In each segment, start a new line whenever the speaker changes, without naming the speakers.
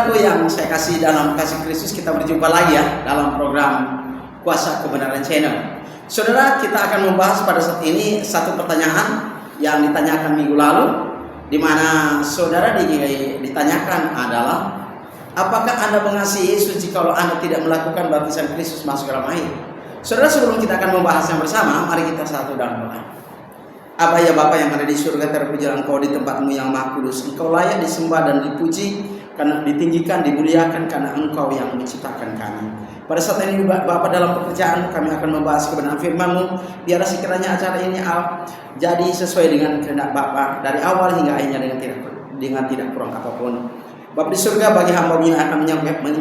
Saudaraku yang saya kasih dalam kasih Kristus, kita berjumpa lagi ya dalam program Kuasa Kebenaran Channel. Saudara, kita akan membahas pada saat ini satu pertanyaan yang ditanyakan minggu lalu, di mana saudara ditanyakan adalah, apakah Anda mengasihi Yesus jikalau Anda tidak melakukan baptisan Kristus masuk dalam air? Saudara, sebelum kita akan membahasnya bersama, mari kita satu dalam doa. Aba ya Bapa yang ada di surga, terpujilah Engkau di tempatmu yang maha kudus. Engkau layak disembah dan dipuji, karena ditinggikan, dimuliakan karena Engkau yang menciptakan kami. Pada saat ini Bapa, dalam pekerjaan kami akan membahas kebenaran firman-Mu. Biarlah sekiranya acara ini jadi sesuai dengan kehendak Bapa dari awal hingga akhirnya dengan tidak kurang apapun. Bapa di surga, bagi hamba-Mu yang akan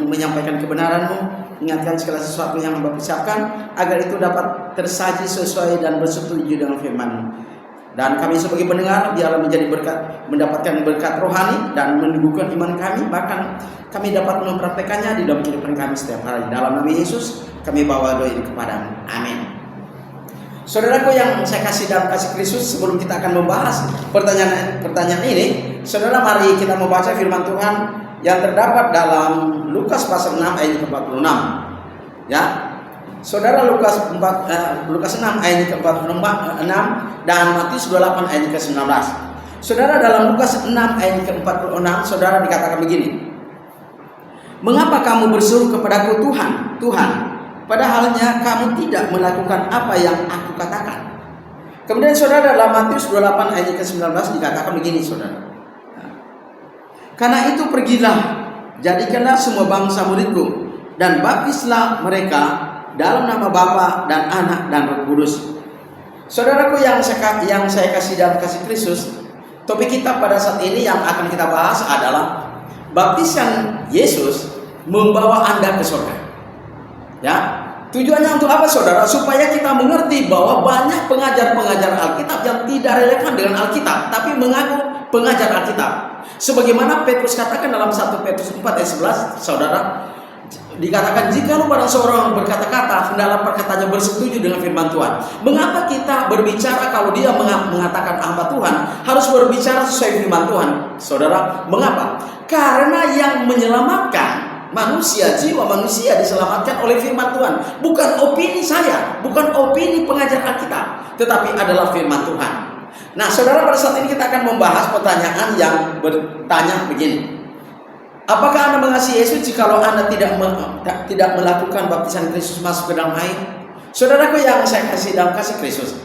menyampaikan kebenaran-Mu, ingatkan segala sesuatu yang Hamba persiapkan agar itu dapat tersaji sesuai dan bersetuju dengan firman-Mu. Dan kami sebagai pendengar, biarlah menjadi berkat, mendapatkan berkat rohani dan menumbuhkan iman kami, bahkan kami dapat mempraktekannya di dalam kehidupan kami setiap hari. Dalam nama Yesus kami bawa doa ini kepadamu. Amin. Saudaraku yang saya kasih dalam kasih Kristus, sebelum kita akan membahas pertanyaan ini, saudara, mari kita membaca firman Tuhan yang terdapat dalam Lukas pasal 6 ayat 46. Ya. Saudara, Lukas 6 ayat ke-46 dan Matius 28 ayat ke-19. Saudara, dalam Lukas 6 ayat ke-46, saudara dikatakan begini. Mengapa kamu berseru kepadaku Tuhan, Tuhan, padahalnya kamu tidak melakukan apa yang aku katakan? Kemudian saudara, dalam Matius 28 ayat ke-19 dikatakan begini, saudara. Karena itu pergilah, jadikanlah semua bangsa muridku, dan baptislah mereka dalam nama Bapa dan Anak dan Roh Kudus. Saudaraku yang saya kasih dalam kasih Kristus, topik kita pada saat ini yang akan kita bahas adalah baptisan Yesus membawa Anda ke surga. Ya, tujuannya untuk apa, saudara? Supaya kita mengerti bahwa banyak pengajar-pengajar Alkitab yang tidak relevan dengan Alkitab, tapi mengaku pengajar Alkitab. Sebagaimana Petrus katakan dalam 1 Petrus 4 ayat 11, saudara, dikatakan, jika pada seorang berkata-kata, hendaklah perkataannya bersetuju dengan firman Tuhan. Mengapa kita berbicara kalau dia mengatakan hamba Tuhan harus berbicara sesuai firman Tuhan? Saudara, mengapa? Karena yang menyelamatkan manusia, jiwa manusia diselamatkan oleh firman Tuhan. Bukan opini saya, bukan opini pengajar Alkitab, tetapi adalah firman Tuhan. Nah, saudara, pada saat ini kita akan membahas pertanyaan yang bertanya begini. Apakah Anda mengasihi Yesus jikalau Anda tidak melakukan baptisan Kristus masuk ke dalam air? Saudaraku yang saya kasih dalam kasih Kristus,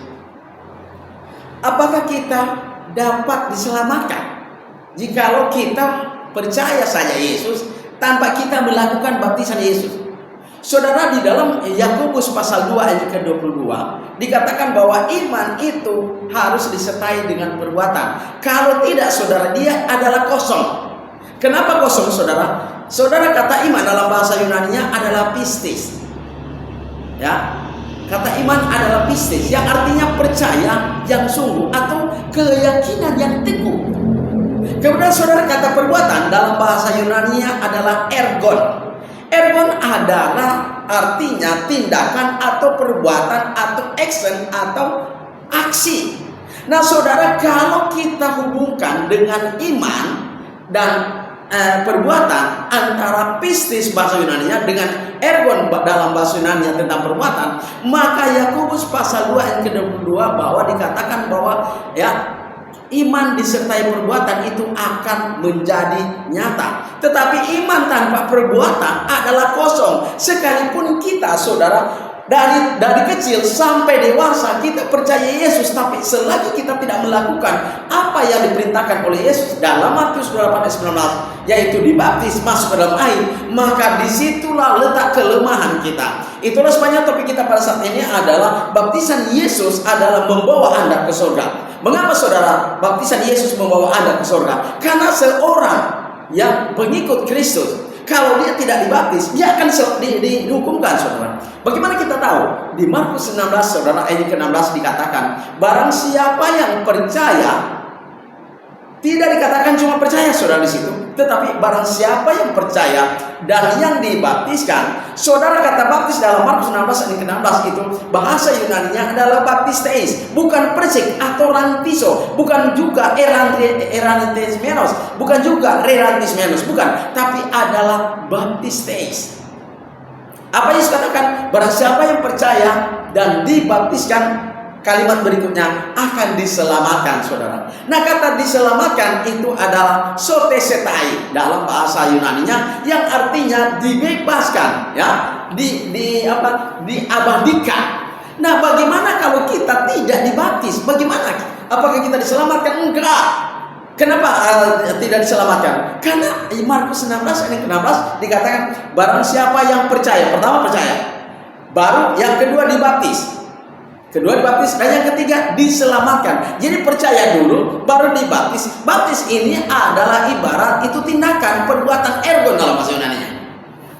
apakah kita dapat diselamatkan jikalau kita percaya saja Yesus tanpa kita melakukan baptisan Yesus? Saudara, di dalam Yakobus pasal 2 ayat ke-22 dikatakan bahwa iman itu harus disertai dengan perbuatan. Kalau tidak, saudara, dia adalah kosong. Kenapa kosong, saudara? Saudara, kata iman dalam bahasa Yunani-nya adalah pistis. Ya, kata iman adalah pistis, yang artinya percaya yang sungguh atau keyakinan yang teguh. Kemudian saudara, kata perbuatan dalam bahasa Yunani-nya adalah ergon. Ergon adalah artinya tindakan atau perbuatan atau action atau aksi. Nah, saudara, kalau kita hubungkan dengan iman dan perbuatan, antara pistis bahasa Yunani-nya dengan ergon dalam bahasa Yunani tentang perbuatan, maka Yakobus pasal 2 ayat ke-22 bahwa dikatakan bahwa ya, iman disertai perbuatan itu akan menjadi nyata. Tetapi iman tanpa perbuatan adalah kosong. Sekalipun kita, saudara, dari kecil sampai dewasa kita percaya Yesus, tapi selagi kita tidak melakukan apa yang diperintahkan oleh Yesus dalam Matius 28 ayat 19, yaitu dibaptis masuk ke dalam air, maka disitulah letak kelemahan kita. Itulah sebabnya topik kita pada saat ini adalah baptisan Yesus adalah membawa Anda ke surga. Mengapa, saudara, baptisan Yesus membawa Anda ke surga? Karena seorang yang pengikut Kristus, kalau dia tidak dibaptis, dia akan dihukumkan, saudara. Bagaimana kita tahu? Di Markus 16, saudara, ayat ke-16 dikatakan, barang siapa yang percaya, tidak dikatakan cuma percaya, saudara, di situ, tetapi barang siapa yang percaya dan yang dibaptiskan. Saudara, kata baptis dalam Markus 16 ayat 16 itu bahasa Yunaninya adalah baptisteis, bukan persik atau rantiso, bukan juga erantismenos, bukan juga rerantismenos, bukan, tapi adalah baptisteis. Apa Yesus katakan? Barang siapa yang percaya dan dibaptiskan, kalimat berikutnya akan diselamatkan, saudara. Nah, kata diselamatkan itu adalah sotesetai dalam bahasa Yunaninya, yang artinya dibebaskan, ya, diabadikan. Nah, bagaimana kalau kita tidak dibaptis? Bagaimana? Apakah kita diselamatkan? Enggak. Kenapa tidak diselamatkan? Karena Markus 16 ayat 16 dikatakan barang siapa yang percaya, pertama percaya, baru yang kedua dibaptis. Kedua dibaptis, dan yang ketiga diselamatkan. Jadi percaya dulu, baru dibaptis. Baptis ini adalah ibarat itu tindakan, perbuatan ergon dalam bahasa Yunaninya.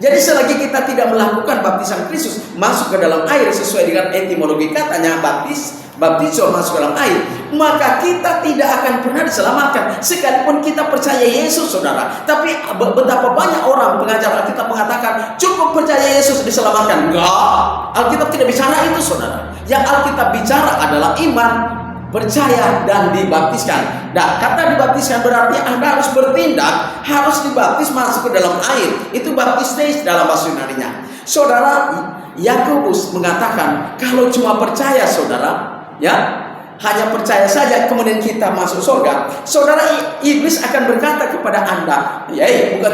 Jadi selagi kita tidak melakukan baptisan Kristus masuk ke dalam air sesuai dengan etimologi katanya baptizo masuk ke dalam air, maka kita tidak akan pernah diselamatkan sekalipun kita percaya Yesus, saudara. Tapi betapa banyak orang pengajar Alkitab mengatakan cukup percaya Yesus diselamatkan. Enggak, Alkitab tidak bicara itu, saudara. Yang Alkitab bicara adalah iman, percaya, dan dibaptiskan. Nah, kata dibaptiskan berarti Anda harus bertindak, harus dibaptis masuk ke dalam air. Itu baptisteis dalam bahasa Yunaninya. Saudara, Yakobus mengatakan kalau cuma percaya, saudara, ya, hanya percaya saja kemudian kita masuk surga, saudara, iblis akan berkata kepada Anda, ya, bukan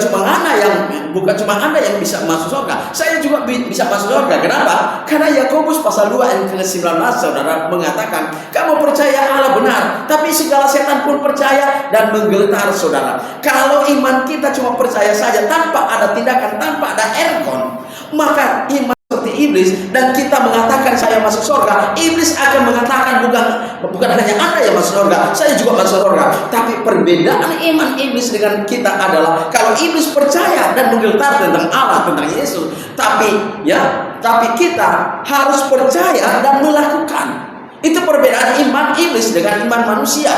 cuma Anda yang bisa masuk surga, saya juga bisa masuk surga. Kenapa? Karena Yakobus pasal 2 ayat ke-19, saudara, mengatakan kamu percaya Allah benar, tapi segala setan pun percaya dan menggeletar, saudara. Kalau iman kita cuma percaya saja tanpa ada tindakan, tanpa ada ergon, maka iman seperti iblis, dan kita mengatakan saya masuk surga, iblis akan mengatakan bukan hanya Anda yang masuk surga, saya juga masuk surga. Tapi perbedaan iman iblis dengan kita adalah kalau iblis percaya dan menggeletar tentang Allah, tentang Yesus, tapi kita harus percaya dan melakukan. Itu perbedaan iman iblis dengan iman manusia.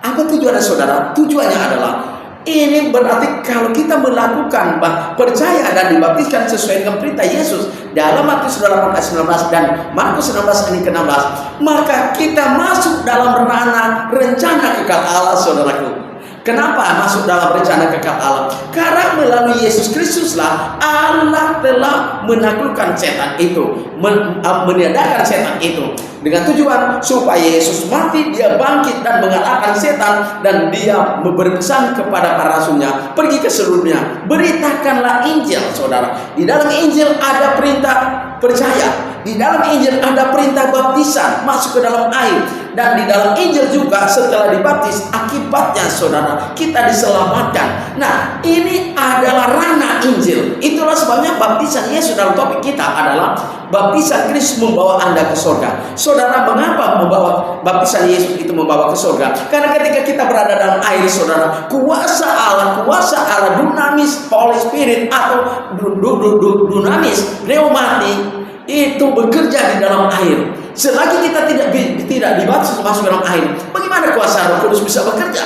Apa tujuannya, saudara? Tujuannya adalah ini berarti kalau kita melakukan percaya dan dibaptiskan sesuai dengan perintah Yesus dalam Matius 8 ayat 19 dan Markus 16 ayat 16, maka kita masuk dalam ranah rencana kekal Allah, saudaraku. Kenapa masuk dalam rencana kekal Allah? Karena melalui Yesus Kristuslah Allah telah menaklukkan setan itu, meniadakan setan itu, dengan tujuan supaya Yesus mati, dia bangkit dan mengalahkan setan, dan dia berpesan kepada para rasulnya, pergi ke seluruh dunia, beritakanlah Injil, saudara. Di dalam Injil ada perintah percaya, di dalam Injil ada perintah baptisan masuk ke dalam air, dan di dalam Injil juga setelah dibaptis akibatnya, saudara, kita diselamatkan. Nah, ini adalah ranah Injil. Itulah sebabnya baptisan Yesus dalam topik kita adalah baptisan Kristus membawa Anda ke surga. Saudara, mengapa baptisan Yesus itu membawa ke surga? Karena ketika kita berada dalam air, saudara, kuasa Allah dunamis, Holy Spirit atau dunamis, pneumatik itu bekerja di dalam air. Selagi kita tidak dibaptis masuk dalam air, bagaimana kuasa Roh Kudus bisa bekerja?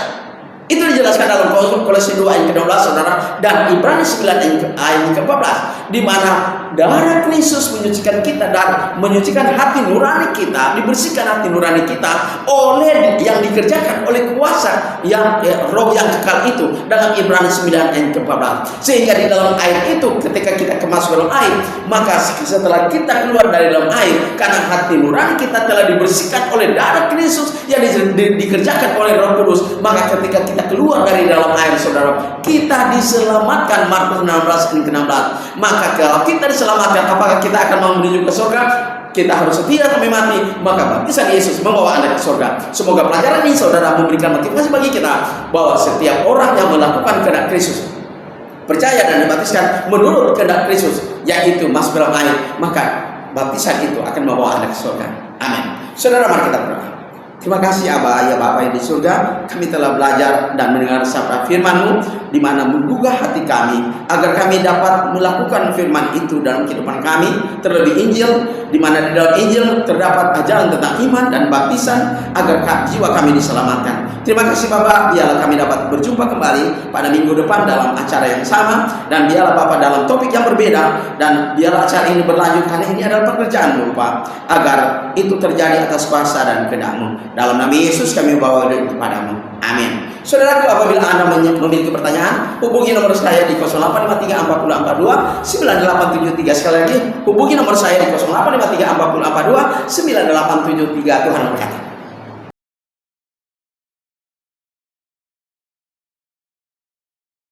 Itu dijelaskan dalam Kolose 2 ayat ke-12, saudara, dan Ibrani 9 ayat ke-14, di mana darah Kristus menyucikan kita dan menyucikan hati nurani kita, dibersihkan hati nurani kita oleh yang dikerjakan oleh kuasa yang roh yang kekal itu dalam Ibrani 9 ayat ke-14. Sehingga di dalam air itu, ketika kita masuk dalam air, maka setelah kita keluar dari dalam air, karena hati nurani kita telah dibersihkan oleh darah Kristus yang dikerjakan oleh Roh Kudus, maka ketika kita keluar dari dalam air, saudara, kita diselamatkan. Markus 16 ayat ke-16. Maka kalau kita diselamatkan, apakah kita akan menuju ke surga? Kita harus setia sampai mati. Maka baptisan Yesus membawa Anda ke surga. Semoga pelajaran ini, saudara, memberikan motivasi bagi kita bahwa setiap orang yang melakukan kehendak Kristus, percaya dan dibaptiskan menurut kehendak Kristus, yaitu masuk dalam air, maka baptisan itu akan membawa Anda ke surga. Amin. Saudara, mari kita berdoa. Terima kasih Abah, ya Bapa yang di surga, kami telah belajar dan mendengar sabda firman-Mu, di mana menggugah hati kami agar kami dapat melakukan firman itu dalam kehidupan kami. Terlebih Injil, di mana di dalam Injil terdapat ajaran tentang iman dan baptisan agar jiwa kami diselamatkan. Terima kasih Bapak, biarlah kami dapat berjumpa kembali pada minggu depan dalam acara yang sama, dan biarlah Bapak dalam topik yang berbeda, dan biarlah acara ini berlanjut karena ini adalah pekerjaan Bapak, agar itu terjadi atas kuasa dan kehendak-Mu. Dalam nama Yesus kami bawa diri kepadamu. Amin. Saudaraku, apabila Anda memiliki pertanyaan, hubungi nomor saya di 0853 4042 9873. Sekali lagi, hubungi nomor saya di 0853 4042 9873. Tuhan memberkati.